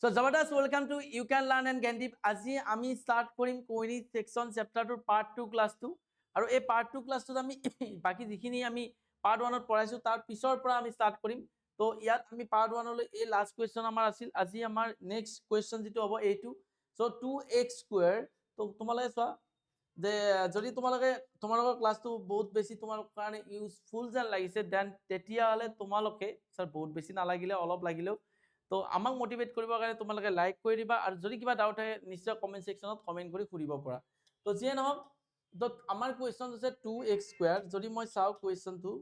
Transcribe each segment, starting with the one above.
So Zabardast, welcome to You Can Learn and Gandip. আজি আমি start কৰিম কোইনিক section চ্যাপ্টাৰটোৰ part 2 class 2 আৰু এই পাৰ্ট 2 ক্লাসটোত আমি বাকি যিখিনি আমি পাৰ্ট 1 ত পঢ়াইছো তাৰ পিছৰ পৰা আমি স্টাৰ্ট কৰিম। তো ইয়াত আমি পাৰ্ট 1 লৈ এই লাষ্ট কোৱেশ্চন আমাৰ আছিল। আজি আমাৰ নেক্সট কোৱেশ্চন যেটো হ'ব এইটো। সো 2x² তো তোমালোকে চোৱা যে যদি তোমালোকৰ ক্লাসটো বহুত বেছি তোমাৰ কাৰণে ইউজফুল যেন লাগিছে দেন তেতিয়া হলে তোমালোকে স্যাৰ বহুত বেছি নালাগিলে অলপ লাগিলেও তো আমাক মোটিভেট কৰিবৰ কাৰণে তোমালোকে লাইক কৰি দিবা আৰু যদি কিবা ডাউট থাকে নিশ্চয় কমেন্ট সেকশনত কমেন্ট কৰি সুধিব পৰা। তো যিয়ে নহওক তো আমাৰ কোৱেশ্চন আছে 2x² যদি মই চাও কোৱেশ্চনটো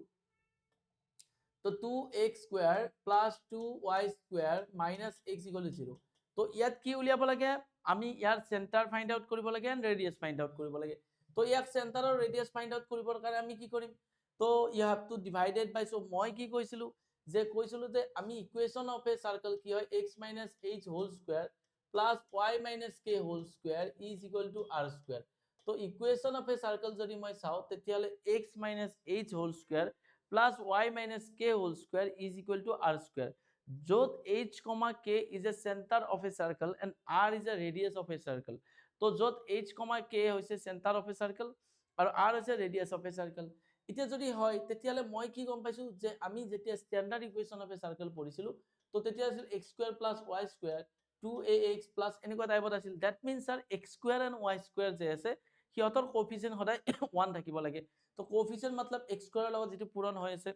তো 2x² plus 2y² minus x equal to 0 তো ইয়াত কি উলিয়াব লাগে আমি ইয়াৰ সেন্টাৰ ফাইন্ড আউট কৰিব লাগে এন্ড ৰেডিয়াস ফাইন্ড আউট কৰিব লাগে। তো ইয়াক সেন্টাৰ আৰু ৰেডিয়াস ফাইন্ড আউট কৰিবৰ কাৰণে আমি কি কৰিম তো you have to divided by so মই কি কৈছিলো যে আমি ইকুয়েশন অফ এ সার্কেল কি হয় x minus h whole square plus y minus k whole square is equal to r²। তো ইকুয়েশন অফ এ সার্কেল যদি মই চাও তেতিয়ালে x minus h whole square plus y minus k whole square is equal to r²। যত h, k is a center of a circle and r is a radius of a circle। তো যত h, k হৈছে center of a circle আৰু r হৈছে radius of a circle। এতিয়া যদি হয় তেতিয়ালে মই কি গম পাইছো যে আমি যেতিয়া standard equation of a circle পঢ়িছিলো তো তেতিয়া আছিল x² plus y² 2ax plus এনেকুৱা টাইপত আছিল। That means sir x² and y² যে আছে সিহঁতৰ কোএফিচিয়েন্ট সদায় 1 থাকিব লাগে। তো কোএফিচিয়েন্ট मतलब x² ৰ লগত যেটো পূৰণ হৈ আছে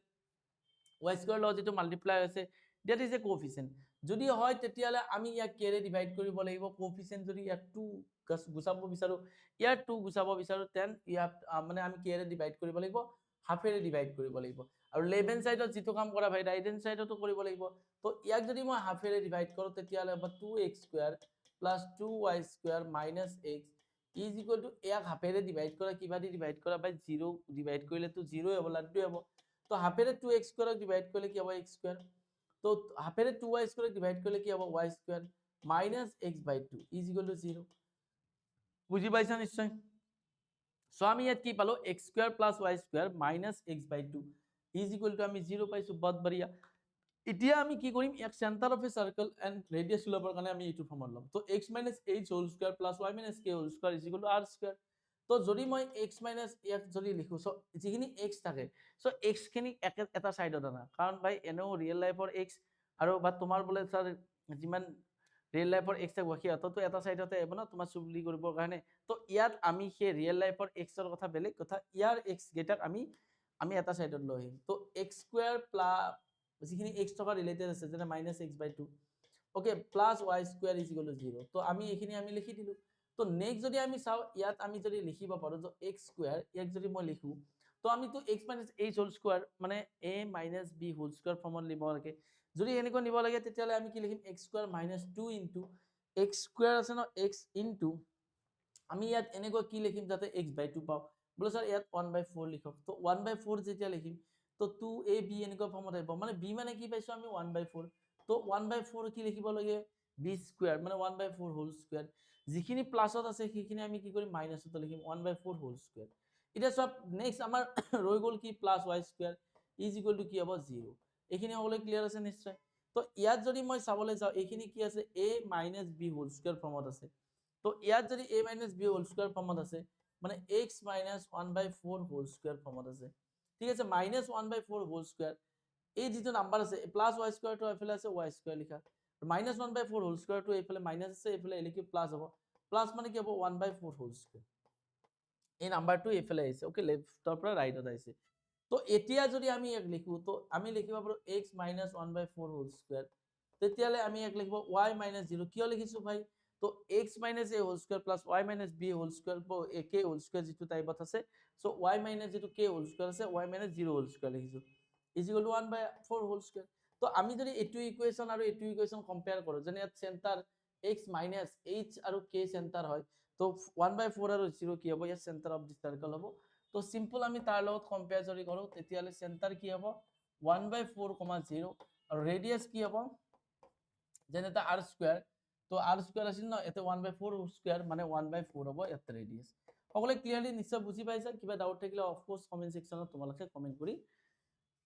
y² ৰ লগত যেটো মাল্টিপ্লাই হৈছে দ্যাট ইজ এ কোএফিচিয়েন্ট। যদি হয় তেতিয়ালে আমি ইয়াক k ৰে ডিভাইড কৰিব লাগিব। কোএফিচিয়েন্ট যদি ইয়াক 2 গুচাব বিচাৰো ইয়াৰ 2 গুচাব বিচাৰো দেন ইয়াক মানে আমি k ৰে ডিভাইড কৰিব লাগিব হাফেৰে ডিভাইড কৰিব লাগিব। আৰু লেফট হ্যান্ড সাইডত যেটো কাম কৰা ভাই ৰাইট হ্যান্ড সাইডতো কৰিব লাগিব। তো ইয়াক যদি মই হাফেৰে ডিভাইড কৰো তেতিয়ালে হ'ব 2x² plus 2y² minus x is equal to ইয়াক হাফেৰে ডিভাইড কৰা কিবা দি ডিভাইড কৰা বাই 0 ডিভাইড কৰিলে তো 0 হ'ব লাড্ডু হ'ব। তো হাফেৰে 2x² ডিভাইড কৰিলে কি হ'ব x²। তো হাফেৰে 2y² ডিভাইড কৰিলে কি হ'ব y² minus x/2 is equal to 0। বুজি পাইছা নিশ্চয়। সো আমি ইয়াত কি পালো x² plus y² minus x/2 is equal to আমি 0 পাইছো। বহুত বঢ়িয়া। এতিয়া আমি কি কৰিম ইয়াক centre of a circle and ৰেডিয়াস উলাবৰ কাৰণে আমি এইটো ফৰ্মত লম। তো x minus h whole square plus y minus k whole square is equal to r²। তো যদি মই x minus x যদি লিখো সো যিখিনি x থাকে সো x খিনি এটা সাইডত আনা কাৰণ ভাই এনেও ৰিয়েল লাইফৰ x আৰু বা তোমাৰ বলে স্যাৰ যিমান ৰিয়েল লাইফৰ x থাকব সিহঁততো এটা সাইডতে আহিব না তোমাৰ চুবলি কৰিবৰ কাৰণে। তো ইয়াত আমি সেই ৰিয়েল লাইফৰ x ৰ কথা বেলেগ কথা ইয়াৰ x গেটাক আমি এটা সাইডত লৈ আহিম। তো x² প্লাস যিখিনি x থকা ৰিলেটেড আছে যেনে -x/2 okay plus y² is equal to 0। তো আমি এখিনি আমি লিখি দিলো। তো নেক্সট যদি আমি চাও ইয়াত আমি যদি লিখিব পাৰো যে x² ইয়াক যদি মই লিখো তো আমি তো x minus h whole square মানে a minus b whole square ফৰ্মত লিখিব লাগে। যদি এনেকৈ নিব লাগে তেতিয়ালে আমি কি লিখিম x² minus 2 into x² আছে ন x into আমি ইয়াত এনেকৈ কি লিখিম যাতে x/2 পাও বলে স্যার ইয়াত 1/4 লিখক। তো 1/4 যেতিয়া লিখিম তো 2ab এনেকৈ ফৰ্মত আহিব মানে b মানে কি পাইছো আমি 1/4। তো 1/4 কি লিখিব লাগে b² মানে 1/4 হোল স্কয়ার। যিখিনি প্লাসত আছে সেইখিনি আমি কি কৰিম মাইনাসত লিখিম 1/4 হোল স্কয়াৰ। এটা সব নেক্সট আমাৰ ৰৈ গল কি plus y² is equal to কি হ'ব 0। এইখিনি হলে ক্লিয়ার আছে নিশ্চয়। তো ইয়াত যদি মই চাবলৈ যাও এইখিনি কি আছে a minus b whole square ফৰ্মত আছে। তো ইয়াত যদি a minus b whole square ফৰ্মত আছে মানে x minus 1/4 হোল স্কয়াৰ ফৰ্মত আছে। ঠিক আছে minus 1/4 হোল স্কয়ার এই যেটো নাম্বার আছে প্লাস y² টো এফালে আছে y² লিখা minus 1/4 হোল স্কয়ার টো এফালে মাইনাস আছে এফালে লিখি প্লাস হ'ব। প্লাস মানে কি হ'ব 1/4 হোল স্কয়ার। এই নাম্বাৰটো এফালে আহিছে ওকে লেফটৰ পৰা ৰাইটত আহিছে। তো এতিয়া যদি আমি এক লিখো তো আমি লিখিব পাৰো x minus 1/4 হোল স্কয়ার তেতিয়ালে আমি এক লিখিব y minus 0 কিয় লিখিছো ভাই তো x minus a whole square plus y minus b whole square k whole square যেটো টাইপত আছে সো y minus যেটো k হোল স্কয়ার আছে y minus 0 হোল স্কয়ার লিখিছো is equal to 1/4 whole square. তো আমি যদি এটো ইকুয়েশন আৰু এটো ইকুয়েশন কম্পেয়াৰ কৰো যেনে ইয়াত সেন্টাৰ x minus h আৰু k সেন্টাৰ হয় তো 1/4 আৰু 0 কি হ'ব ইয়াত সেন্টাৰ অফ দি সাৰ্কেল হ'ব। তো সিম্পল আমি তাৰ লগত কম্পেয়াৰ যদি কৰো তেতিয়ালে সেন্টাৰ কি হ'ব 1/4, 0 আৰু ৰেডিয়াস কি হ'ব যেনে এটা r²। তো r² আছিল ন এতে 1/4 স্কয়ার মানে 1/4 হ'ব এত ৰেডিয়াস। সকলে ক্লিয়াৰলি নিশ্চয় বুজি পাইছা কিবা ডাউট থাকিলে অফ কোৰ্স কমেন্ট সেকশনত তোমালোকে কমেন্ট কৰি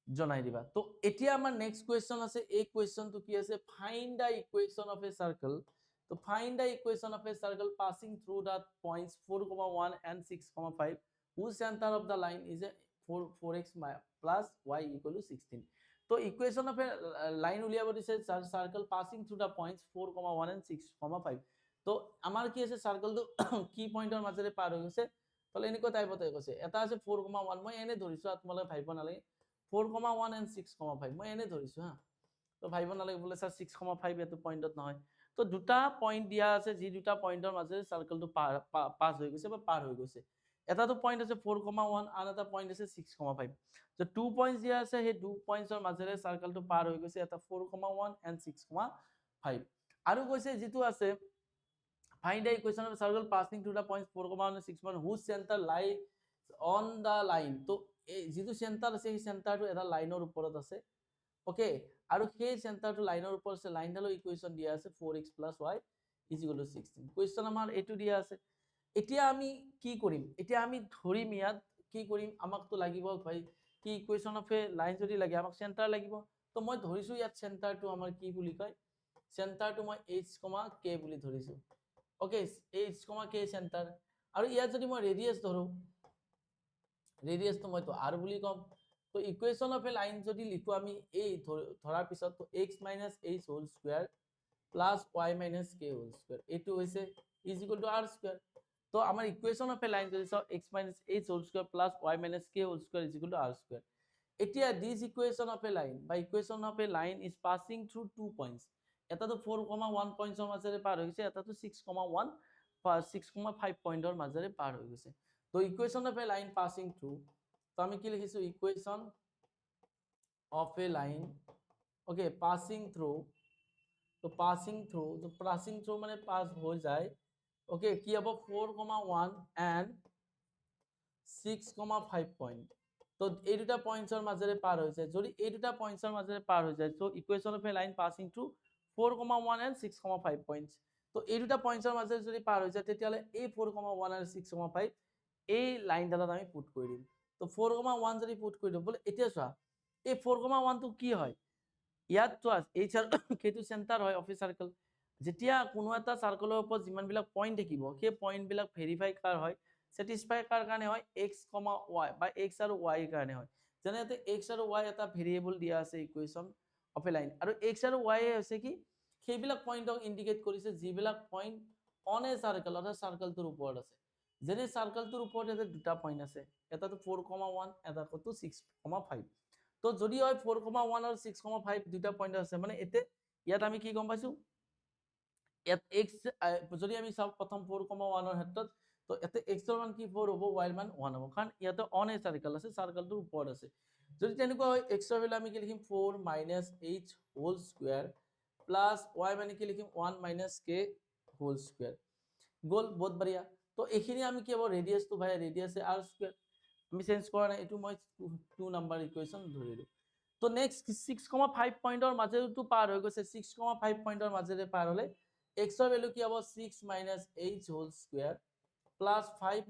জনাই দিবা। তো এতিয়া আমাৰ নেক্সট কুৱেশ্যন আছে, এই কুৱেশ্যনটো কি আছে, find the equation of a circle. তো find the equation of a circle passing through the points 4,1 and 6,5 whose center of the line is a 4x plus y equal to 16. তো equation of a line উলিয়াব দিছে, circle passing through the points 4,1 and 6,5। তো আমাৰ কি আছে, সাৰ্কেলটো কি পইণ্টৰ মাজেৰে পাৰ হৈ গৈছে, তাহলে এনেকুৱা টাইপতে কৈছে, এটা আছে 4,1, মই এনে ধৰিছো, তোমালোকে ভাবিব নালাগে 4,1 and 6,5 মই এনে ধৰিছো হা। তো ভাবিব নালাগে বোলে স্যার 6,5 এটো পয়েন্টত নহয়। তো দুটা পয়েন্ট দিয়া আছে, যি দুটা পয়েন্টৰ মাজেৰে সাৰ্কেলটো পাস হৈ গৈছে বা পাৰ হৈ গৈছে। এটাটো পয়েন্ট আছে 4,1, আন এটা পয়েন্ট আছে 6,5। তো 2 পয়েন্টস দিয়া আছে, সেই 2 পয়েন্টছৰ মাজেৰে সাৰ্কেলটো পাৰ হৈ গৈছে, এটা 4,1 and 6,5। আৰু কৈছে যিটো আছে find the equation of a circle passing through the points 4,1 and 6,1 whose center lies on the line। তো এই যেটো সেন্টার আছে, সেই সেন্টারটো এটা লাইনৰ ওপৰত আছে, ওকে। আৰু সেই সেন্টাৰটো লাইনৰ ওপৰত আছে, লাইনডালৰ ইকুৱেশ্যন দিয়া আছে 4x + y = 16। কুৱেশ্যন আমাৰ এইটো দিয়া আছে। এতিয়া আমি কি কৰিম, এতিয়া আমি ধৰিম, ইয়াত কি কৰিম, আমাকতো লাগিব ভাই কি ইকুৱেশ্যন অফ এ লাইন যদি লাগে আমাক সেন্টাৰ লাগিব। তো মই ধৰিছো ইয়াত সেন্টাৰটো আমাৰ কি বুলি কয়, সেন্টাৰটো মই h, k বুলি ধৰিছো, ওকে। h, k centre. আৰু ইয়াত যদি মই ৰেডিয়াস ধৰো, ৰেডিয়াসটো মইতো r বুলি কম। তো ইকুৱেশ্যন অফ এ লাইন যদি লিখো আমি এই ধৰাৰ পিছত, তো x - h whole square plus y - k whole square এটো হৈছে = r²। তো আমাৰ ইকুৱেশ্যন অফ এ লাইন যদি চাও x - h whole square plus y - k whole square = r²। এতিয়া this equation of a line বা equation of a line is passing through 2 points. এটাতো 4,1 পয়েন্টছৰ মাজেৰে পাৰ হৈ গৈছে, এটাতো 6,1 বা 6,5 পয়েন্টৰ মাজেৰে পাৰ হৈ গৈছে। তো equation of a line passing through, তো আমি কি লিখিছো, equation of a line, okay, passing through. তো পাছিং থ্ৰু মানে পাস হৈ যায়, ওকে, কি হ'ব 4,1 and 6,5 পয়েন্ট। তো এই দুটা পয়েন্টছৰ মাজেৰে পাৰ হৈ যায়, যদি এই দুটা পয়েন্টছৰ মাজেৰে পাৰ হৈ যায়, তো equation of a line passing through 4,1 and 6,5 points. তো এই দুটা পয়েন্টছৰ মাজেৰে যদি পাৰ হৈ যায়, তেতিয়াহ'লে এই 4,1 and 6,5 এই লাইনডালত আমি পুট কৰি দিম। তো 4,1 যদি পুট কৰি দিওঁ, বলে এতিয়া চোৱা এই 4,1 টো কি হয়, ইয়াত চোৱা এইচ আৰু কেটো সেন্টাৰ হয় অফ এ সাৰ্কেল। যেতিয়া কোনো এটা সাৰ্কেলৰ ওপৰত যিমানবিলাক পয়েন্ট থাকিব, সেই পয়েন্টবিলাক ভেৰিফাই কাৰ হয়, স্যাটিসফাই কাৰ কাৰণে হয়, x, y বা x আৰু y ৰ কাৰণে হয়। যেনে ইয়াতে x আৰু y এটা ভেৰিয়েবল দিয়া আছে ইকুৱেশ্যন অফ এ লাইন, আৰু x আৰু y হৈছে কি, সেইবিলাক পয়েন্টক ইন্ডিকেট কৰিছে যিবিলাক পয়েন্ট অন এ সাৰ্কেল, অৰ্থাৎ সাৰ্কেলটোৰ ওপৰত আছে। যেনে সাৰ্কেলটোৰ ওপৰত ইয়াতে দুটা পয়েন্ট আছে, এটাতো 4,1, এটাতো 6,5। তো যদি হয় 4,1 আৰু 6,5 দুটা পয়েন্ট আছে, মানে এতে ইয়াত আমি কি গম পাইছো, ইয়াত x যদি আমি চাও প্ৰথম 4,1 ৰ ক্ষেত্ৰত, তো এতে x ৰ মান কি 4 হ'ব, y ৰ মান 1 হ'ব, কাৰণ ইয়াতে অন এ সাৰ্কেল আছে, সাৰ্কেলটোৰ ওপৰত আছে। যদি তেনেকুৱা হয় x ৰ ভ্যালু আমি কি লিখিম 4 - h whole square plus y মানে কি লিখিম 1 - k হোল স্কয়ার। গোল, বহুত বঢ়িয়া। তো এইখিনি আমি কি হ'ব, ৰেডিয়াসটো ভাই ৰেডিয়াসে r², আমি চেঞ্জ কৰা নাই, এটো মই 2 নাম্বাৰ ইকুৱেশ্যন ধৰিলো। তো নেক্সট 6,5 পয়েন্টৰ মাজেৰেটো পাৰ হৈ গৈছে, 6,5 পয়েন্টৰ মাজেৰে পাৰ হলে x ৰ ভ্যালু কি হ'ব 6 - h whole square plus 5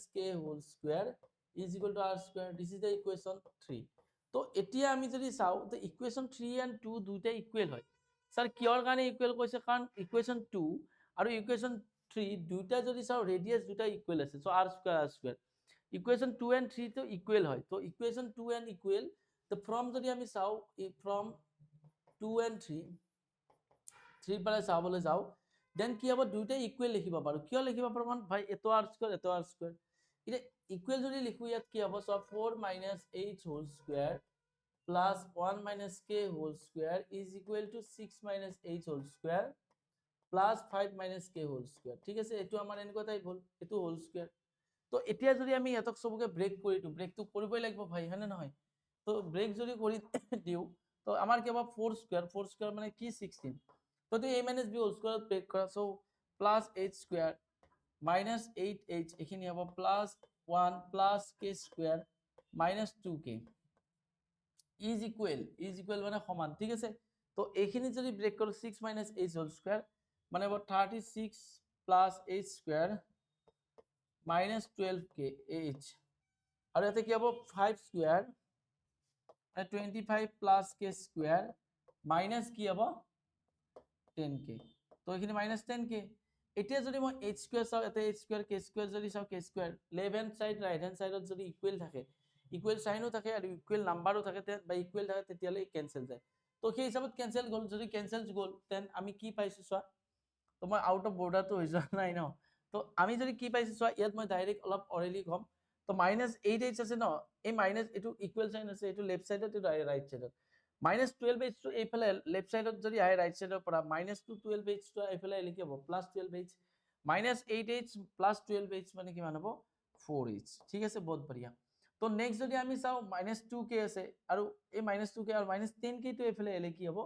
- k whole square = r²। This is the equation 3। তো এতিয়া আমি যদি চাও, তো ইকুৱেশ্যন 3 and 2 দুইটা ইকুৱেল হয়। স্যাৰ কিহৰ কাৰণে ইকুৱেল কৈছে, কাৰণ ইকুৱেশ্যন 2 আৰু ইকুৱেশ্যন 3 দুইটা যদি চাও ৰেডিয়াস দুইটা ইকুৱেল আছে, সো r²। ইকুৱেশ্যন 2 and 3 তো ইকুৱেল হয়। তো ইকুৱেশ্যন 2 and ইকুৱেল, তো ফ্ৰম যদি আমি চাও, ফ্ৰম 2 and 3 পালে চাবলৈ যাও, দেন কি হ'ব, দুইটাই ইকুৱেল লিখিব পাৰো। কিয় লিখিব পাৰো, কাৰণ ভাই এটো r², এটো r²। এটা ইকুৱেল যদি লিখো, ইয়াত কি হ'ব, so 4 - h whole square plus 1 - k whole square = 6 - h whole square plus 5 - k whole square. ঠিক আছে, এটো আমাৰ এনেকুৱা টাইপ হ'ল, এটো হোল স্কয়াৰ। তো এতিয়া যদি আমি এতক সবকে ব্ৰেক কৰি দিও, ব্ৰেকটো কৰিবই লাগিব ভাই, হয়নে নহয়। তো ব্ৰেক যদি কৰি দিও, তো আমাৰ কি হ'ব 4² মানে কি 16। তো a - b whole square break কৰা, so plus h² minus 8h, এখানে হবে plus 1 plus k² minus 2k is equal মানে সমান। ঠিক আছে, তো এইখিনি যদি ব্রেক করো 6 - h হোল স্কয়ার মানে হবে 36 plus h² minus 12k h, আর এতে কি হবে 5² 25 প্লাস k স্কয়ার মাইনাস কি হ'ব 10k তো এখানে মাইনাস 10k এতিয়া যদি মই h স্কয়ার চাও এতে h স্কয়ার k স্কয়ার যদি চাও k square left hand side right hand সাইডত যদি ইকুৱেল থাকে ইকুৱেল সাইনও থাকে আৰু ইকুৱেল নাম্বাৰও থাকে বা ইকুৱেল থাকে তেতিয়ালে ক্যান্সেল যায় তো সেই হিচাপত ক্যান্সেল গল যদি ক্যান্সেল গল দেন আমি কি পাইছো চোৱা তো মই আউট অফ বৰ্ডাৰ তো হৈ যোৱা নাই ন তো আমি যদি কি পাইছো চোৱা ইয়াত মই ডাইৰেক্ট অলপ অৰেলি কম তো -8h আছে ন এই মাইনাস এটো ইকুৱেল সাইন আছে এটো লেফট সাইডত এটো ৰাইট সাইডত -12h তো এইফালে লেফট সাইডত যদি আহে ৰাইট সাইডৰ পৰা -12h তো এইফালে লিখি হ'ব +12h -8h +12h মানে কিমান হ'ব 4h ঠিক আছে বহুত বঢ়িয়া তো নেক্সট যদি আমি চাও -2k আছে আৰু এই -2k আৰু -10k তো এইফালে এলে কি হ'ব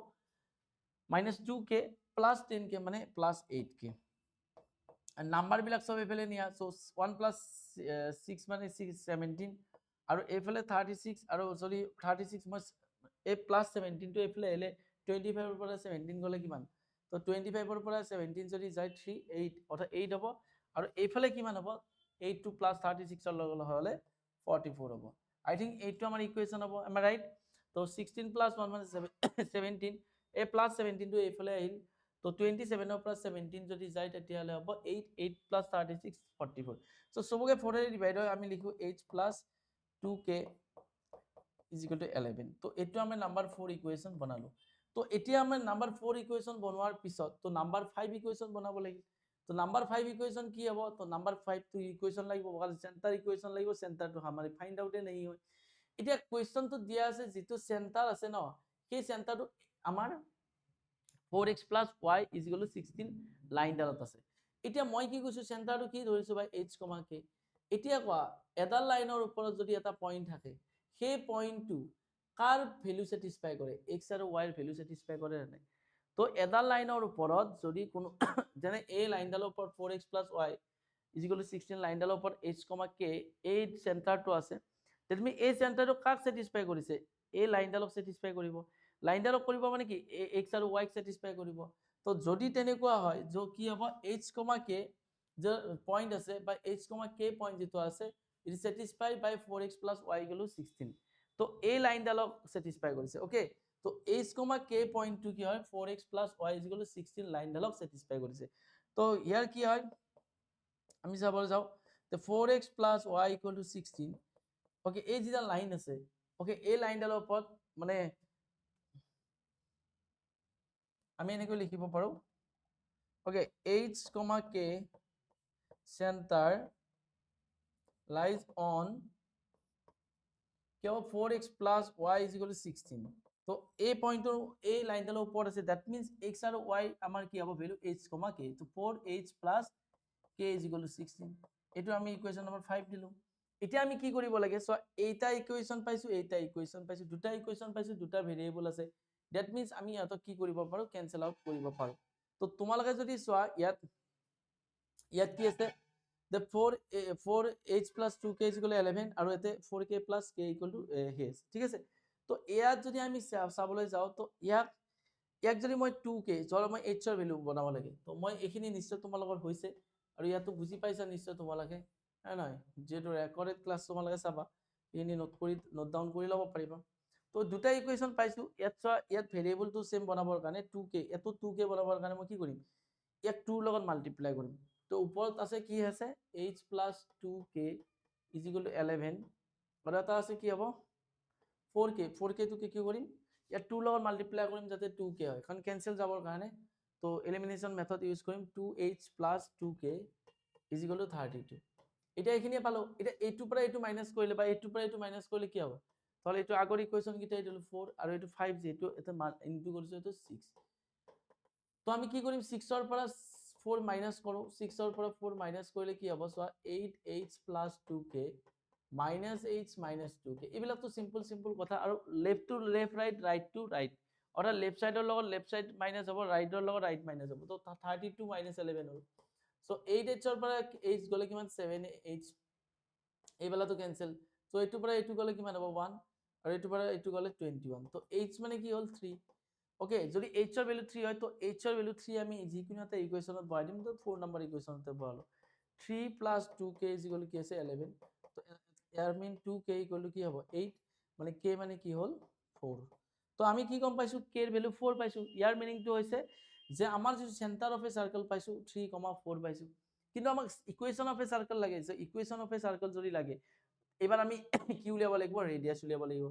-2k +10k মানে +8k and নাম্বার বিলাক সব এইফালে নিয়া সো 1 + 6 মানে 17 আৰু এইফালে 36 আৰু সৰি 36 মই এই +17 তো এইফালে এলে 25 ৰ পৰা 17 গলে কিমান তো 25 ৰ পৰা 17 যদি যায় 3 8 অৰ্থাৎ 8 হ'ব আৰু এইফালে কিমান হ'ব 8 to +36 ৰ লগে হলে 44 হ'ব আই থিংক 8 তো আমাৰ ইকুৱেচন হ'ব am I right তো 16 + 1 মানে 17 এই +17 তো এইফালে আহিল তো 27 ৰ পৰা 17 যদি যায় তেতিয়ালে হ'ব 8 8 + 36 44 সো সবকে 4 ৰে ডিভাইড হয় আমি লিখো h + 2k = 11 তো এটো আমি নাম্বার 4 ইকুৱেচন বনালো তো এতিয়া আমি নাম্বাৰ 4 ইকুৱেচন বনোৱাৰ পিছত তো নাম্বাৰ 5 ইকুৱেচন বনাব লাগিব তো নাম্বাৰ 5 ইকুৱেচন কি হ'ব তো নাম্বাৰ 5 তো ইকুৱেচন লাগিব কাৰণ সেন্টাৰ ইকুৱেচন লাগিব সেন্টাৰটো আমাৰ ফাইন্ড আউটে নাই হয় এতিয়া কোৱেচনটো দিয়া আছে যেটো সেন্টাৰ আছে ন সেই সেন্টাৰটো আমাৰ 4x + y = 16 লাইনডালত আছে এতিয়া মই কি কৈছো সেন্টারটো কি ধৰিছো ভাই h, k এতিয়া কোৱা এডাল লাইনৰ ওপৰত যদি এটা পইণ্ট থাকে সেই পইণ্টটো কাৰ ভ্যালু স্যাটিসফাই কৰে x আৰু y ৰ ভ্যালু স্যাটিসফাই কৰে না নাই তো এডাল লাইনৰ ওপৰত যদি কোনো যেনে এই লাইনডালৰ ওপৰত 4x + y = 16 লাইনডালৰ ওপৰত h, k এই সেন্টাৰটো আছে তুমি এই সেন্টাৰটো কাক স্যাটিসফাই কৰিছে এই লাইনডালক স্যাটিসফাই কৰিব লাইনডালক কৰিব মানে কি x আৰু y ক স্যাটিসফাই কৰিব তো যদি তেনেকুৱা হয় যে কি হ'ব h, k যে পয়েন্ট আছে বা h, k পয়েন্ট যেটো আছে it satisfied by 4x + y = 16 তো এই লাইনডালক স্যাটিসফাই কৰিছে ওকে তো h, k পয়েন্টটো কি হয় 4x + y = 16 লাইনডালক স্যাটিসফাই কৰিছে তো ইয়াৰ কি হয় আমি চাবলৈ যাও তো 4x + y = 16 ওকে এই যেটা লাইন আছে ওকে এই লাইনডালৰ ওপৰত মানে আমি এনেকৈ লিখিব পাৰো okay h, k center lies on কেও 4x + y = 16 তো এই পয়েন্টৰ এই লাইনডালৰ ওপৰত আছে দ্যাট মিন্স x আৰু y আমাৰ কি হ'ব ভ্যালু h, k তো 4h + k = 16 এটো আমি ইকুৱেচন নম্বৰ 5 দিলো এতিয়া আমি কি কৰিব লাগে সো এইটা ইকুৱেচন পাইছো দুটা ইকুৱেচন পাইছো দুটা ভেৰিয়েবল আছে দ্যাট মিন্স আমি ইয়াত কি কৰিব পাৰো ক্যান্সেল আউট কৰিব পাৰো তো তোমালোকে যদি সোৱা ইয়াত কি আছে the 4h + 2k = 11 আৰু এতে 4k + k = h ঠিক আছে তো ইয়াত যদি আমি চাবলৈ যাও তো ইয়াক যদি মই 2k ধৰ মই h ৰ ভ্যালু বনাব লাগে তো মই এখিনি নিশ্চয় তোমালোকৰ হৈছে আৰু ইয়াতো বুজি পাইছা নিশ্চয় তোমালোকে হয় নহয় যেটো ৰেকৰ্ডেড ক্লাস তোমালোকে চাবা এনি নোট ডাউন কৰি ল'ব পাৰিবা তো দুটা ইকুৱেচন পাইছো ইয়াত ভেৰিয়েবলটো সেম বনাবৰ কাৰণে 2k এটো 2k বনাবৰ কাৰণে মই কি কৰিম ইয়াক 2 ৰ লগত মাল্টিপ্লাই কৰিম তো ওপৰত আছে কি আছে h + 2k = 11 আৰু এটা আছে কি হ'ব 4k তো কি কৰিম ইয়াত 2 লগত মাল্টিপ্লাই কৰিম যাতে 2k হয় কাৰণ ক্যান্সেল যাবৰ কাৰণে তো এলিমিনেশন মেথড ইউজ কৰিম 2h + 2k = 32 এটা এখিনিয়ে পালো এটা এইটো পৰা এইটো মাইনাস কৰিলে বা এইটো পৰা এইটো মাইনাস কৰিলে কি হ'ব তাহলে এইটো আগৰ ইকুৱেচন কিটা এইটো 4 আৰু এইটো 5 যেটো এটা ইনটু কৰিছো এইটো 6 তো আমি কি কৰিম 6 ৰ পৰা 4 মাইনাস কৰো 6 ৰ পৰা 4 মাইনাস কৰিলে কি হ'ব so 8h + 2k -h - 2k এইবিলাক তো সিম্পল কথা আৰু left to left right to right অৰ্থাৎ লেফট সাইডৰ লগত লেফট সাইড মাইনাস হ'ব ৰাইটৰ লগত ৰাইট মাইনাস হ'ব তো 32 - 11 হ'ল সো 8h ৰ পৰা h গলে কিমান 7h এইবেলা তো ক্যান্সেল তো এইটো পৰা এইটো গলে কিমান হ'ব 1 আৰু এইটো পৰা এইটো গলে 21 তো h মানে কি হ'ল 3 ওকে যদি h ৰ ভ্যালু 3 হয় তো h ৰ ভ্যালু 3 আমি যিকোনো এটা ইকুৱেচনত বহাই দিম তো 4 নম্বৰ ইকুৱেচনতে বহালো 3 + 2k = কি আছে 11 তো ইয়াৰ মিন 2k = কি হ'ব 8 মানে k মানে কি হ'ল 4 তো আমি কি গম পাইছো k এর ভ্যালু 4 পাইছো ইয়াৰ মিনিংটো হৈছে যে আমাৰ যে সেন্টাৰ অফ এ সার্কেল পাইছো 3,4 পাইছো কিন্তু আমাক ইকুয়েশন অফ এ সার্কেল লাগে যে ইকুয়েশন অফ এ সার্কেল যদি লাগে এবার আমি কি উলিয়াব লাগিব রেডিয়াস উলিয়াব লাগিব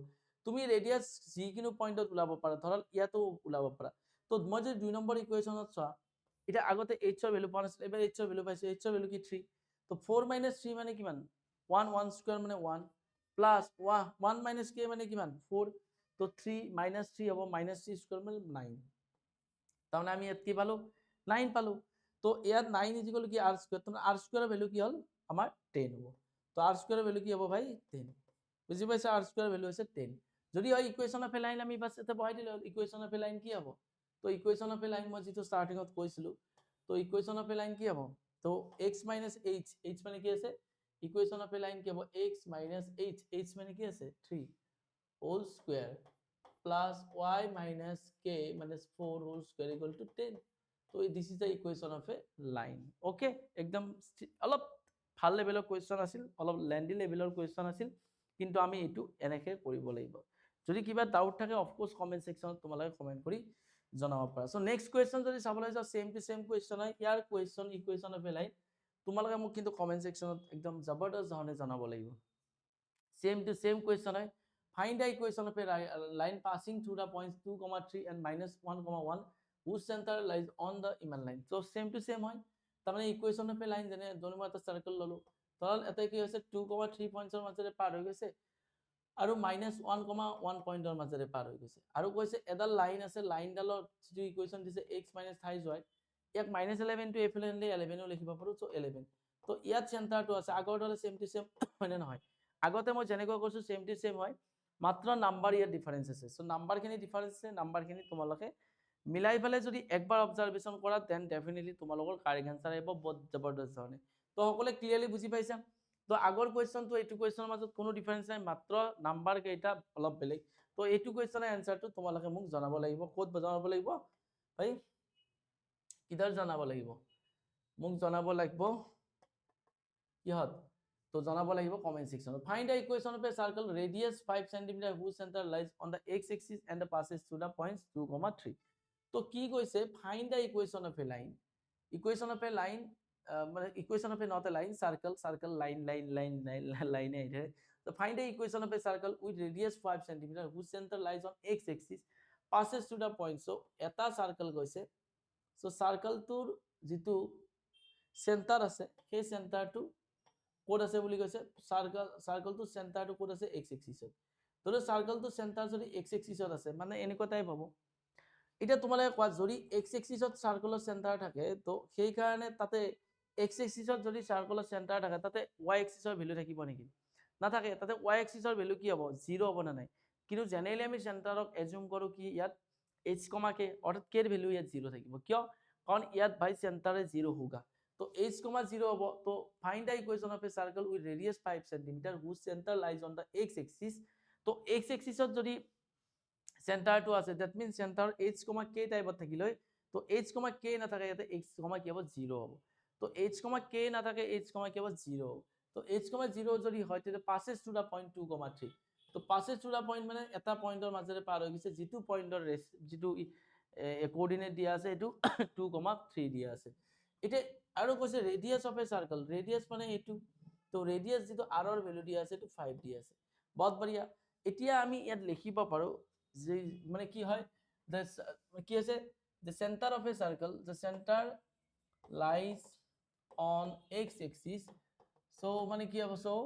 তুমি রেডিয়াস যি কিনো পয়েন্টত উলাব পাৰা ধৰক ইয়াতো উলাব পাৰা তো মই যদি 2 নম্বৰ ইকুয়েশনত চোৱা এটা আগতে h এৰ ভ্যালু পাওয়া আছিল এবাৰ h এর ভ্যালু পাইছো h এর ভ্যালু কি 3 তো 4 - 3 মানে কিমান 1 1 স্কয়ার মানে 1 প্লাস 1 - k মানে কিমান 4 তো 3 - 3 হ'ব -3 স্কয়ার মানে 9 তাহলে আমি ইয়াত কি পালো 9 পালো তো ইয়াত 9 ইকুয়াল কি r স্কয়ার তো r স্কয়ারের ভ্যালু কি হল আমার 10 হ'ব তো r স্কয়ারের ভ্যালু কি হ'ব ভাই 10 বুঝি পাইছা r স্কয়ারের ভ্যালু আছে 10 যদি হয় ইকুয়েশন অফ এ লাইন আমি বাস এতে বহাই দিলে ইকুয়েশন অফ এ লাইন কি হ'ব তো ইকুয়েশন অফ এ লাইন মই যেটো স্টার্টিংত কৈছিলো তো ইকুয়েশন অফ এ লাইন কি হ'ব তো x - h h মানে কি আছে ইকুয়েশন অফ এ লাইন কি হ'ব x - h h মানে কি আছে 3 whole square plus y minus k minus 4 whole square equal to 10 so this is the equation of a line okay একদম অলপ ভাল লেভেলৰ কোৱেশ্চন আছিল অলপ লেন্ডি লেভেলৰ কোৱেশ্চন আছিল কিন্তু আমি এটো এনেকে কৰিব লাগিব যদি কিবা ডাউট থাকে অফ কোৰ্স কমেন্ট সেকশনত তোমালোকে কমেন্ট কৰি জনাব পাৰা সো নেক্সট কোৱেশ্চন যদি চাবলৈ যাও সেম টু সেম কোৱেশ্চন হয় ইয়াৰ কোৱেশ্চন ইকুৱেশন অফ এ লাইন তোমালোকে মোক কিন্তু কমেন্ট সেকশনত একদম জবৰদস্ত ধৰণে জনাব লাগিব সেম টু সেম কোৱেশ্চন হয় find the equation of a line passing through the points 2, 3 and -1, whose center lies on the iman line so same to same হয় তাৰ মানে equation of a line যেনে যদি মই এটা সাৰ্কেল ললো ধৰল এটা কি হৈছে 2, 3 পয়েন্টৰ মাজেৰে পাৰ হৈ গৈছে আৰু -1, 1 পয়েন্টৰ মাজেৰে পাৰ হৈ গৈছে আৰু কৈছে এডাল লাইন আছে লাইনডালৰ যিটো ইকুৱেশন দিছে x - থাইজ হয় ইয়াক -11 টু এফালে আনিলে 11 ও লিখিব পাৰো সো 11 তো ইয়াত চেন্টাৰটো আছে আগৰ দৰে সেম টু সেম হয়নে নহয় আগতে মই যেনেকৈ কৈছো সেম টু সেম হয় মাত্ৰ নাম্বাৰ ইয়াৰ ডিফাৰেন্স আছে সো নাম্বাৰখিনি ডিফাৰেন্স আছে নাম্বাৰখিনি তোমালোকে মিলাই ফেলে যদি একবাৰ অবজাৰভেশন কৰা দেন ডেফিনেটলি তোমালোকৰ কাৰেক্ট আনসাৰ আহিব বহুত জবৰদস্ত ধৰণে তো সকলে ক্লিয়াৰলি বুজি পাইছা তো আগৰ কোৱেশ্চনটো এইটো কোৱেশ্চনৰ মাজত কোনো ডিফাৰেন্স নাই মাত্ৰ নাম্বাৰ কেইটা অলপ বেলেগ তো এইটো কোৱেশ্চনৰ আনসাৰটো তোমালোকে মোক জনাব লাগিব ক'ত জনাব লাগিব ভাই কিদাৰ জনাব লাগিব মোক জনাব লাগিব কিহত তো জনাব লাগিব কমেন্ট সেকশনত find the equation of a circle radius 5 cm whose center lies on the x axis and the passes through the points 2, 3 তো কি কৈছে find the equation of a line equation of a line মানে equation of a not a line circle line আইছে তো find the equation of a circle with radius 5 cm whose center lies on x axis passes through the point so এটা circle কৈছে so সাৰ্কেলটোৰ যেটো centre আছে সেই সেন্টাৰটো code আছে বুলি কৈছে সাৰ্কেলটো সেন্টাৰটো কোড আছে x এক্সিসত ধৰো সাৰ্কেলটো সেন্টাৰ যদি x এক্সিসত আছে মানে এনেকুৱা টাইপ হ'ব এটা তোমালোকে কোৱা যদি x এক্সিসত সাৰ্কেলৰ সেন্টাৰ থাকে তো সেই কাৰণে তাতে x এক্সিসত যদি সাৰ্কেলৰ সেন্টাৰ থাকে তাতে y এক্সিসৰ ভ্যালু থাকিব নেকি নাথাকে তাতে y এক্সিসৰ ভ্যালু কি হ'ব 0 হ'ব না নাই কিন্তু জেনেৰেলি আমি সেন্টাৰক এজুম কৰো কি ইয়াত h, k অৰ্থাৎ k এৰ ভ্যালু ইয়াত 0 থাকিব কিয় কাৰণ ইয়াত ভাই সেন্টারে 0 হোগা तो h, 0 होबो तो find the equation of a circle with radius 5 cm whose center lies on the x axis तो x axis ত যদি সেন্টাৰটো আছে that means center h, k টাইপত থাকিলৈ তো h, k না থাকে ইয়াতে x, কি হ'ব 0 হ'ব তো h, k না থাকে h, কি হ'ব 0 তো h, 0 যদি হয় তেতে passes to the point 2, 3 তো passes to the point মানে এটা পয়েন্টৰ মাজেৰে পাৰ হৈ গৈছে যেটো পয়েন্টৰ যেটো কোঅৰ্ডিনেট দিয়া আছে এটো 2, 3 দিয়া আছে এটা আৰু কৈছে ৰেডিয়াস অফ এ সাৰ্কেল ৰেডিয়াস মানে এটো তো ৰেডিয়াস যেটো r ৰ ভ্যালু দিয়া আছে এটো 5 দিয়া আছে বহুত বঢ়িয়া এতিয়া আমি ইয়াত লিখিব পাৰো যে মানে কি হয় কি আছে the center of a circle the center lies on x axis so মানে কি হ'ব so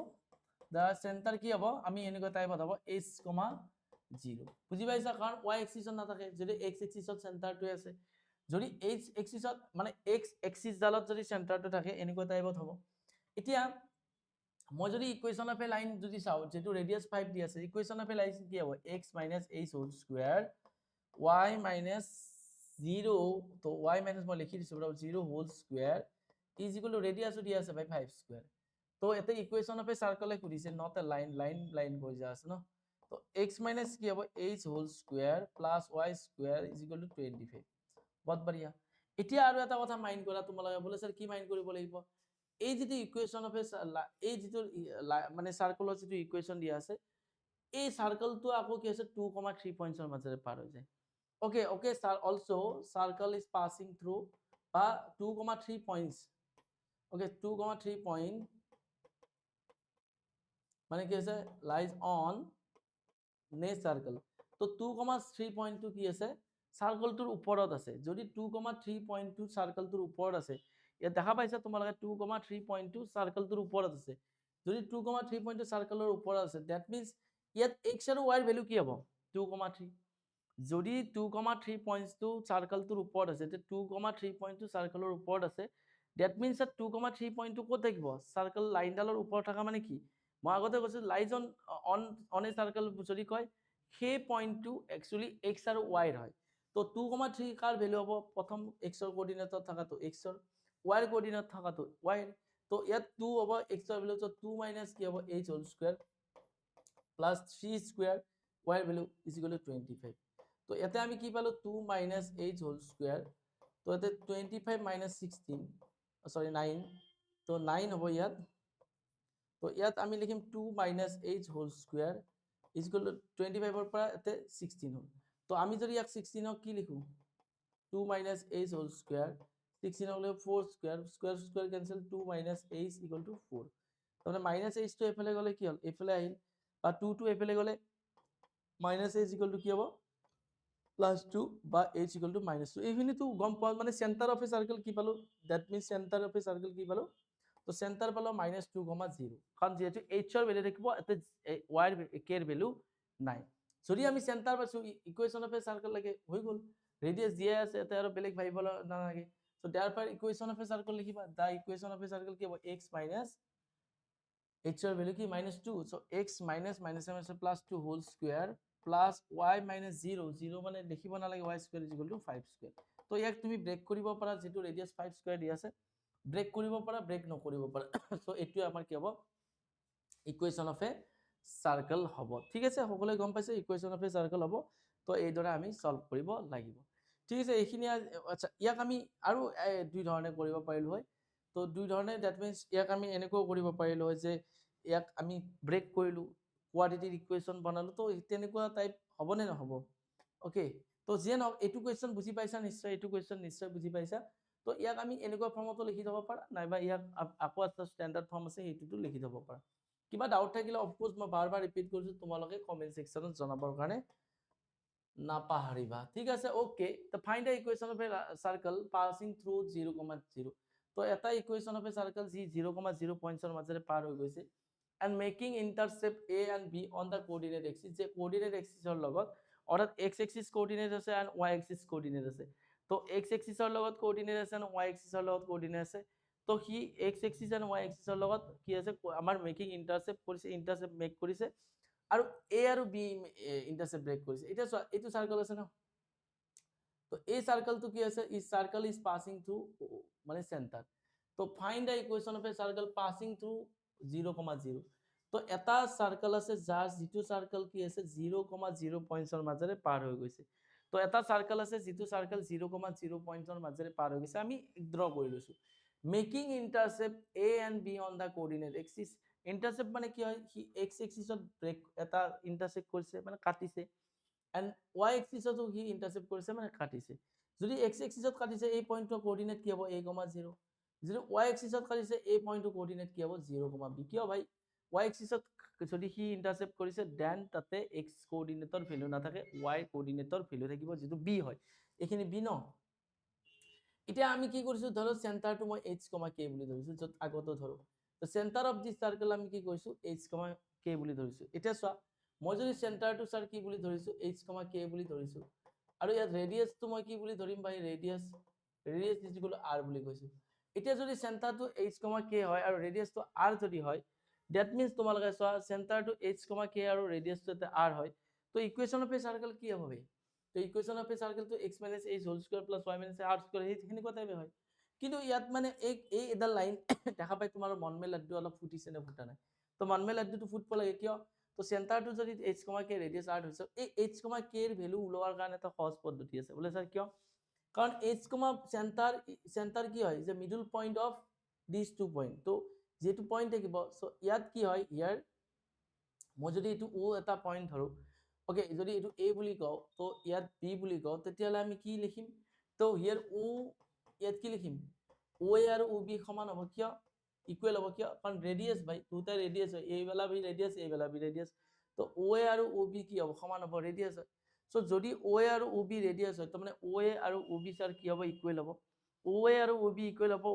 the center কি হ'ব আমি এনেকুৱা টাইপত হ'ব h, 0 বুজি পাইছা কাৰণ y axis না থাকে যদি x axis ত সেন্টাৰটো আছে যদি h axisত মানে x axis ডালত যদি সেন্টাৰটো থাকে এনেকুৱা টাইপত হ'ব এতিয়া মই যদি ইকুয়েশন অফ এ লাইন যদি চাও যেটো ৰেডিয়াস 5 দি আছে ইকুয়েশন অফ এ লাইন কি হ'ব x - h whole square y - 0 তো y - মই লিখি দিছো 0 whole square is equal to ৰেডিয়াসও দি আছে ভাই 5 স্কয়ার তো এতে ইকুয়েশন অফ এ সার্কেলে খুদিছে নট এ লাইন কৈ যা আছে ন তো x - কি হ'ব h whole square plus y square is equal to 25 বহুত বঢ়িয়া এতিয়া আৰু এটা কথা মাইন্ড কৰা তোমালোকে বলে স্যাৰ কি মাইন্ড কৰিব লাগিব এই যেটো ইকুয়েশন অফ এ এই যেটো মানে সাৰ্কেলৰ যেটো ইকুয়েশন দিয়া আছে এই সাৰ্কেলটো আকৌ কি আছে 2,3 পইণ্টছৰ মাজেৰে পাৰ হৈ যায় okay sir also circle is passing through 2,3 points okay 2,3 point মানে কি আছে lies on next circle তো 2,3 point টো কি আছে সাৰ্কেলটোৰ ওপৰত আছে যদি 2,3 point টো সাৰ্কেলটোৰ ওপৰত আছে ইয়াত দেখা পাইছা তোমালোকে 2,3 point টো সাৰ্কেলটোৰ ওপৰত আছে যদি 2,3 point টো সাৰ্কেলৰ ওপৰত আছে that means ইয়াত x আৰু y ভ্যালু কি হ'ব 2,3 যদি 2,3 points টো সাৰ্কেলটোৰ ওপৰত আছে তে 2,3 point টো সাৰ্কেলৰ ওপৰত আছে that means that 2,3 point টো ক'ত থাকিব সার্কেল লাইনডালৰ ওপৰত থকা মানে কি মই আগতে কৈছো লাইজ অন এ সাৰ্কেল যদি কয় সেই পইণ্টটো একচুয়ালি x আৰু y হয় তো 2,3 কাৰ ভ্যালু হ'ব প্ৰথম x ৰ কোঅৰ্ডিনেটত থকাটো x ৰ y ৰ কোঅৰ্ডিনেট থকাটো y তো ইয়াত 2 হ'ব x ৰ ভ্যালু তো 2 মাইনাস কি হ'ব h whole square plus 3 square y ৰ ভ্যালু ইজ ইকুৱেল টু 25 তো ইয়াতে আমি কি পালো 2 মাইনাস h হোল স্কয়াৰ তো ইয়াতে 25 মাইনাস 16 সরি 9 তো 9 হ'ব ইয়াত তো ইয়াত আমি লিখিম 2 minus h whole square is equal to 25 ৰ পৰা এতে 16 হ'ল তো আমি যদি ইয়াক 16 ক কি লিখো 2 মাইনাস h হোল স্কয়াৰ 16 হলে 4 square square square cancel 2 minus h equal to 4 তাহলে মাইনাস h টো এফালে গলে কি হল এফালে আহিল বা 2 টো এফালে গলে মাইনাস h ইকুৱেল টু কি হ'ব প্লাস 2 বা h ইকুৱেল টু -2 এইখিনি তো গম পাও মানে সেন্টার অফ এ সার্কেল কি পালো that means centre of a circle কি পালো তো সেন্টার পালো -2,0 কারণ যেহেতু h এর ভ্যালু থাকিব এতে y এর k এর ভ্যালু নাই যদি আমি সেন্টার পাইছো ইকুয়েশন অফ এ সার্কেল লাগে হৈ গল রেডিয়াস দিয়া আছে এতে আৰু বেলেগ ভাবিব নালাগে so therefore equation of a circle লিখিবা the equation of a circle কি হ'ব x minus h এর ভ্যালু কি -2 so x minus plus 2 whole square plus y minus 0 0 মানে দেখিব নালাগে y square is equal to 5 square তো ইয়াক তুমি ব্রেক কৰিব পাৰা যেটো ৰেডিয়াস 5 square দি আছে ব্ৰেক কৰিব পাৰা ব্ৰেক নকৰিব পাৰা সো এটো আমাৰ কি হ'ব ইকুয়েশন অফ এ সাৰ্কেল হ'ব ঠিক আছে সকলোৱে গম পাইছে ইকুয়েশন অফ এ সাৰ্কেল হ'ব তো এই দৰে আমি সলভ কৰিব লাগিব ঠিক আছে এইখিনি আচ্ছা ইয়াক আমি আৰু দুই ধৰণে কৰিব পাৰিলো হয় তো দুই ধৰণে দ্যাট মিন্স ইয়াক আমি এনেকৈ কৰিব পাৰিলো হয় যে ইয়াক আমি ব্ৰেক কৰিলো কোয়াড্ৰেটিক ইকুয়েশন বনালো তো তেনেকুৱা টাইপ হ'ব নে নহব ওকে তো যেন এটু কোয়েশ্চন বুজি পাইছা নিশ্চয় এটু কোয়েশ্চন নিশ্চয় বুজি পাইছা তো ইয়াক আমি এনেকুৱা ফৰ্মতো লিখি দিব পাৰা নাইবা ইয়াক আকৌ এটা স্ট্যান্ডাৰ্ড ফৰ্ম আছে হেতুটো লিখি দিব পাৰা কিবা ডাউট থাকিলে অফ কোৰ্স মই বাৰ বাৰ ৰিপিট কৰিছো তোমালোকে কমেন্ট সেকশনত জনাবৰ কাৰণে নাপাহৰিবা ঠিক আছে ওকে তো find the equation of a circle passing through 0,0 তো এটা ইকুয়েশন অফ এ সাৰ্কেল যি 0,0 পয়েন্টছৰ মাজেৰে পাৰ হৈ গৈছে and making intercept a and b on the coordinate axis যে coordinate axis ৰ লগত অৰ্থাৎ x axis coordinate আছে and y axis coordinate আছে তো x axis ৰ লগত coordinate আছে and y axis ৰ লগত coordinate আছে তো হি x axis and y axis ৰ লগত কি আছে আমাৰ মেকিং ইন্টাৰসেপ্ট কৰিছে ইন্টাৰসেপ্ট মেক কৰিছে আৰু a আৰু b ইন্টাৰসেপ্ট ব্ৰেক কৰিছে এটা এটো সাৰ্কেল আছে না তো এই সাৰ্কেলটো কি আছে এই সাৰ্কেল ইজ পাসিং থ্ৰু মানে সেন্টাৰ তো find the equation of a circle passing through 0,0 তো এটা সাৰ্কেল আছে যাৰ যেটো সাৰ্কেল কি আছে 0,0 পয়েন্টছৰ মাজেৰে পাৰ হৈ গৈছে তো এটা সাৰ্কেল আছে যেটো সাৰ্কেল 0,0 পয়েন্টছৰ মাজেৰে পাৰ হৈ গৈছে আমি ড্ৰ কৰি লৈছো making intercept a and b on the coordinate axis intercept মানে কি হয় কি x এক্সিসত ব্রেক এটা ইন্টারসেক্ট কৰিছে মানে কাটিছে and y এক্সিসতো কি ইন্টাৰসেপ্ট কৰিছে মানে কাটিছে যদি x এক্সিসত কাটিছে এই পয়েন্টৰ কোঅৰ্ডিনেট কি হ'ব a,0 যদি y এক্সিসত কাটিছে এই পয়েন্টৰ কোঅৰ্ডিনেট কি হ'ব 0,b কিয় ভাই y এক্সিসত যদি হি ইন্টারসেপ্ট কৰিছে দেন তাতে x কোঅৰ্ডিনেটৰ ভ্যালু নাথাকে y কোঅৰ্ডিনেটৰ ভ্যালু থাকিব যেটো b হয় এখিনি b ন এতিয়া আমি কি কৰিছো ধৰো সেন্টাৰটো মই h, k বুলি ধৰিছো যত আগতো ধৰো তো সেন্টাৰ অফ দিস সাৰ্কেল আমি কি কৰিছো h, k বুলি ধৰিছো এতিয়া চোৱা মই যদি সেন্টাৰটো স্যাৰ কি বুলি ধৰিছো h, k বুলি ধৰিছো আৰু ইয়াত ৰেডিয়াসটো মই কি বুলি ধৰিম ভাই ৰেডিয়াস ইজ ইকুৱেল টু r বুলি কৈছো এতিয়া যদি সেন্টাৰটো h, k হয় আৰু ৰেডিয়াসটো r যদি হয় দ্যাট মিন্স তোমালোকে চোৱা সেন্টাৰটো h, k আৰু ৰেডিয়াসটো r হয় তো ইকুয়েশন অফ এ সার্কেল কি হবে তো ইকুয়েশন অফ এ সার্কেল তো x - h whole square plus y - r square এইখিনি কথাই হয় কিন্তু ইয়াত মানে এই এডাল লাইন দেখা পাই তোমাৰ মন মে লাড্ডু অলপ ফুটিছে নে ফুটা নাই তো মন মে লাড্ডুটো ফুটব লাগে কিয় তো সেন্টাৰটো যদি h, k ৰেডিয়াস r হৈছে এই h, k এৰ ভ্যালু উলোৱাৰ কাৰণে এটা সহজ পদ্ধতি আছে বলে স্যার কিয় কারণ h, সেন্টার কি হয় যে middle point of this two point তো যেটো পয়েন্ট থাকিব সো ইয়াত কি হয় ইয়াৰ মই যদি এইটো ও এটা পইণ্ট ধৰো ওকে যদি এইটো এ বুলি কওঁ তো ইয়াত বি বুলি কওঁ তেতিয়াহ'লে আমি কি লিখিম তো হিয়াৰ ও ইয়াত কি লিখিম ও এ আৰু ও বি সমান হ'ব কিয় ইকুৱেল হ'ব কিয় কাৰণ ৰেডিয়াছ ভাই দুটা ৰেডিয়াছ হয় এইবেলা বি ৰেডিয়াছ এইবেলা বি ৰেডিয়াছ তো ও এ আৰু ও বি কি হ'ব সমান হ'ব ৰেডিয়াছ হয় সো যদি ও এ আৰু ও বি ৰেডিয়াছ হয় তো মানে ও এ আৰু ও বি স্যাৰ কি হ'ব ইকুৱেল হ'ব ও এ আৰু ও বি ইকুৱেল হ'ব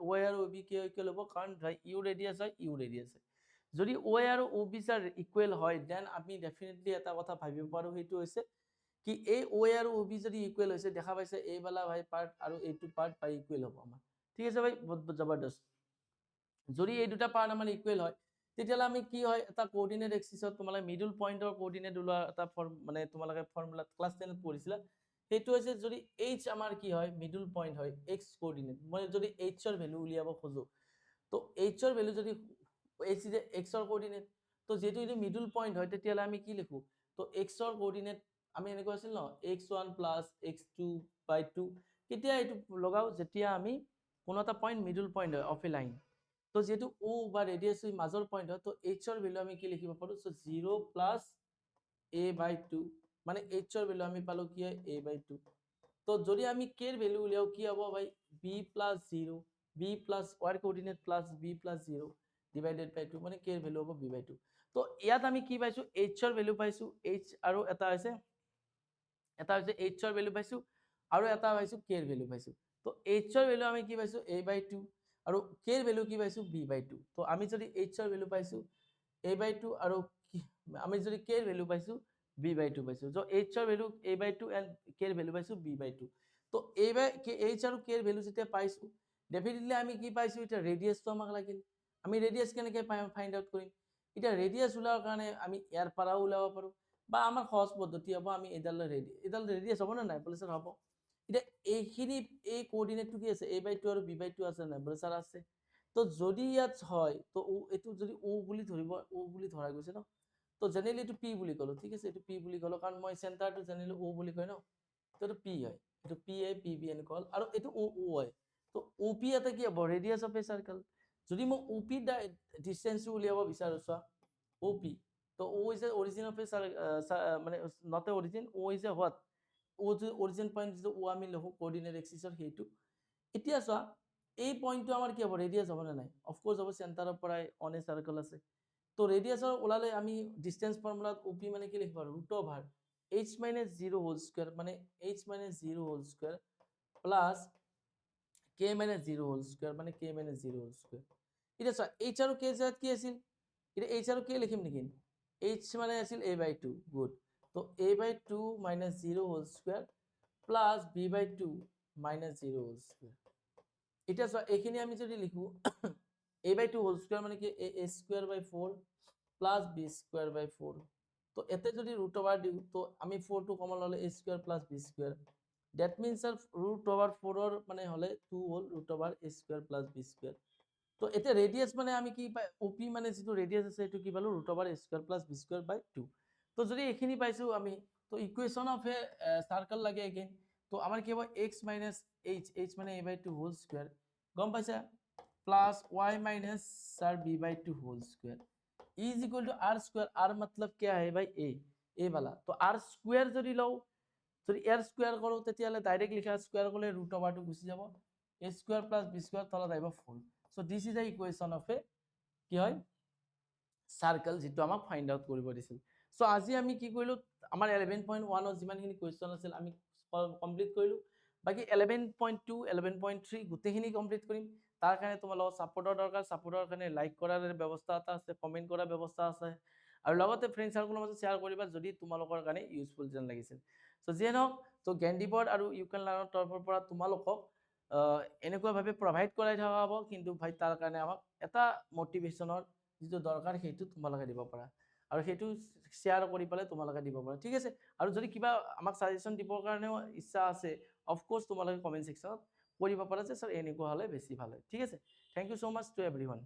ও এ আৰু ও বি কিয় ইকুৱেল হ'ব কাৰণ ভাই ইউ ৰেডিয়াছ হয় ইউ ৰেডিয়াছ হয় যদি ও এ আৰু ও বি স্যাৰ ইকুৱেল হয় দেন আমি ডেফিনেটলি এটা কথা ভাবিব পাৰো সেইটো হৈছে কি এই ও এ আৰু ও বি যদি ইকুৱেল হৈছে দেখা পাইছে এইবেলা ভাই পাৰ্ট আৰু এইটো পাৰ্ট পাই ইকুৱেল হ'ব আমাৰ ঠিক আছে ভাই বহুত জবৰদস্ত যদি এই দুটা পাৰ্ট আমাৰ ইকুৱেল হয় তেতিয়াহ'লে আমি কি হয় এটা কোঅৰ্ডিনেট এক্সিছত তোমালোকে মিডল পইণ্টৰ কোঅৰ্ডিনেট ওলোৱা এটা মানে তোমালোকে ফৰ্মুলা ক্লাছ 10 ত পঢ়িছিলা সেইটো হৈছে যদি h আমাৰ কি হয় মিডল পইণ্ট হয় x কোঅৰ্ডিনেট মই যদি h ৰ ভ্যালু উলিয়াব খোজো তো h ৰ ভ্যালু যদি h ইজ x ৰ কোঅৰ্ডিনেট তো যেটো এটা মিডল পইণ্ট হয় তেতিয়াহ'লে আমি কি লিখো তো x ৰ কোঅৰ্ডিনেট আমি এনেকৈ আছিল ন x1 + x2 / 2 কেতিয়া এইটো লগাও যেতিয়া আমি কোনো এটা পইণ্ট মিডল পইণ্ট হয় অফ এ লাইন তো যেহেতু ও বা রেডিয়াস ওই মাজৰ পয়েন্ট হয় তো h এৰ ভ্যালু আমি কি লিখিব পাৰো সো 0 + a/2 মানে h এর ভ্যালু আমি পালো কি হয় a/2 তো যদি আমি k এর ভ্যালু উলিয়াও কি হ'ব ভাই b + 0 b + y coordinate + b + 0 divided by 2 মানে k এর ভ্যালু হ'ব b/2 তো ইয়াত আমি কি পাইছো h এর ভ্যালু পাইছো h আৰু এটা হৈছে h এৰ ভ্যালু পাইছো আৰু এটা পাইছো k এৰ ভ্যালু পাইছো তো h এৰ ভ্যালু আমি কি পাইছো a/2 আৰু k এর ভ্যালু কি পাইছো b/2 তো আমি যদি h এর ভ্যালু পাইছো a/2 আৰু আমি যদি k এর ভ্যালু পাইছো b/2 পাইছো সো h এর ভ্যালু a/2 এন্ড k এর ভ্যালু পাইছো b/2 তো h আৰু k এৰ ভ্যালু যেতিয়া পাইছো ডেফিনেটলি আমি কি পাইছো এটা ৰেডিয়াছটো আমাক লাগিল আমি ৰেডিয়াছ কেনেকৈ ফাইন্ড আউট কৰিম এটা ৰেডিয়াছ উলাৰ কাৰণে আমি ইয়াৰ পৰা উলাব পাৰো বা আমাৰ সহজ পদ্ধতি হ'ব আমি এডাল ৰেডিয়াছ হ'ব না নাই বলে স্যাৰ হ'ব এটা এইখিনি এই কোঅৰ্ডিনেটটো কি আছে a/2 আৰু b/2 আছে না বলে স্যার আছে তো যদি ইয়াত হয় তো এটো যদি ও বুলি ধৰিব ও বুলি ধৰা গৈছে ন তো জেনেৰেলি এটো p বুলি কলো ঠিক আছে এটো p বুলি কলো কাৰণ মই সেন্টাৰটো জেনেৰেলি ও বুলি কয় ন তো এটো p হয় এটো p a p b এন কল আৰু এটো o o হয় তো op এটা কি হ'ব ৰেডিয়াছ অফ এ সাৰ্কেল যদি মই op দা ডিসটেন্সটো উলিয়াব বিচাৰো চোৱা op তো o is the origin of a মানে not a origin o is a what o যে origin point যে o আমি লহো কোঅৰ্ডিনেট এক্সিসৰ হেতু এতিয়া চোৱা এই পয়েন্টটো আমাৰ কি হ'ব ৰেডিয়াছ হ'ব না নাই অফ কোৰ্স হ'ব সেন্টাৰৰ পৰা অন এ সাৰ্কেল আছে তো ৰেডিয়াছৰ ওলালে আমি ডিসটেন্স ফৰ্মুলাত op মানে কি লিখব √h - 0 হোল স্কয়ার মানে h - 0 whole square plus k - 0 whole square মানে k - 0 হোল স্কয়ার এটা চোৱা h আৰু k জাত কি আছিল এটা h আৰু k লিখিম নেকি h মানে আছিল a/2 গুড তো a/2 - 0 whole square plus b/2 - 0 whole square এটা চোৱা এইখিনি আমি যদি লিখো a/2 হোল স্কয়ার মানে কি a²/4 প্লাস b²/4 তো এতে যদি √ওভার দিও তো আমি 4 টো কমন ললে a² plus b² that means √4 এর মানে হলে 2 হোল √a² প্লাস b² তো এতে রেডিয়াস মানে আমি কি পাই op মানে যেটো রেডিয়াস আছে এটো কি পালো √a² প্লাস b²/2 তো যদি এখিনি পাইছো আমি তো ইকুয়েশন অফ এ সার্কেল লাগে अगेन তো আমার কি হবে x - h মানে a/2 হোল স্কয়ার গম পাইছা plus y minus sir b/2 whole square is equal to r square r मतलब क्या है भाई a वाला तो r स्क्वायर যদি লও যদি r স্কয়ার করো তেতিয়ালে ডাইরেক্ট লিখা স্কয়ার করলে √2 গুছি যাব a square plus b square তলত আইব 4 so this is a equation of a কি হয় সার্কেল যেটো আমাক ফাইন্ড আউট কৰিব দিছিল সো আজি আমি কি কৰিলো আমাৰ 11.1 ৰ যিমানখিনি কোৱেশ্চন আছিল আমি কমপ্লিট কৰিলো বাকি 11.2 11.3 গুটেখিনি কমপ্লিট কৰিম তাৰ কাৰণে তোমালোক সাপোৰ্টৰ দৰকাৰ সাপোৰ্টৰ কাৰণে লাইক কৰাৰ ব্যৱস্থা এটা আছে কমেন্ট কৰাৰ ব্যৱস্থা আছে আৰু লগতে ফ্ৰেন্ড সাৰ্কেলৰ মাজত শেয়াৰ কৰিবা যদি তোমালোকৰ কাৰণে ইউজফুল যেন লাগিছিল সো যেনক তো জ্ঞানদীপৰ আৰু ইউ কেন লাৰ্ণৰ তৰফৰ পৰা তোমালোকক এনেকুৱা ভাবে প্ৰভাইড কৰাই থকা হ'ব কিন্তু ভাই তাৰ কাৰণে আমাক এটা মটিভেশনৰ যেটো দৰকাৰ হেতু তোমালোকে দিব পাৰা আৰু হেতু শেয়াৰ কৰি পালে তোমালোকে দিব পাৰা ঠিক আছে আৰু যদি কিবা আমাক সাজেশন দিবৰ কাৰণেও ইচ্ছা আছে অফ কোৰ্স তোমালোকে কমেন্ট সেকশনত কৰিব পাৰা যে স্যাৰ এনেকুৱা হলে বেছি ভাল হয় ঠিক আছে থ্যাংক ইউ সো মাচ টু এভৰিवन